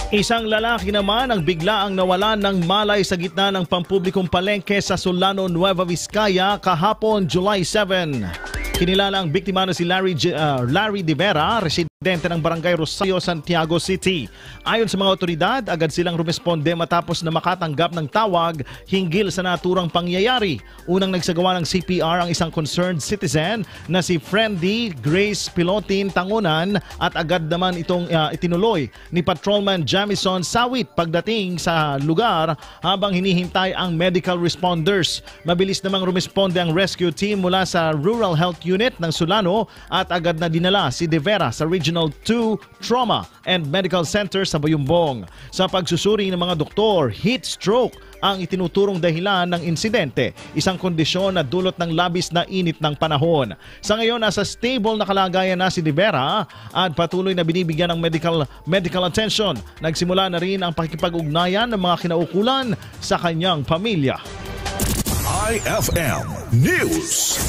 Isang lalaki naman ang biglaang nawalan ng malay sa gitna ng pampublikong palengke sa Solano, Nueva Vizcaya kahapon July 7. Kinilala ang biktima na si Larry De Vera, residente ng Barangay Rosario, Santiago City. Ayon sa mga otoridad, agad silang rumesponde matapos na makatanggap ng tawag hinggil sa naturang pangyayari. Unang nagsagawa ng CPR ang isang concerned citizen na si Friendy Grace Pilotin Tangunan at agad naman itong itinuloy ni Patrolman Jamison Sawit pagdating sa lugar habang hinihintay ang medical responders. Mabilis namang rumesponde ang rescue team mula sa Rural Health Unit ng Solano at agad na dinala si De Vera sa Regional 2 Trauma and Medical Center sa Bayumbong. Sa pagsusuri ng mga doktor, heat stroke ang itinuturong dahilan ng insidente, isang kondisyon na dulot ng labis na init ng panahon. Sa ngayon, nasa stable na kalagayan na si De Vera at patuloy na binibigyan ng medical attention. Nagsimula na rin ang pakikipag-ugnayan ng mga kinaukulan sa kanyang pamilya. IFM News.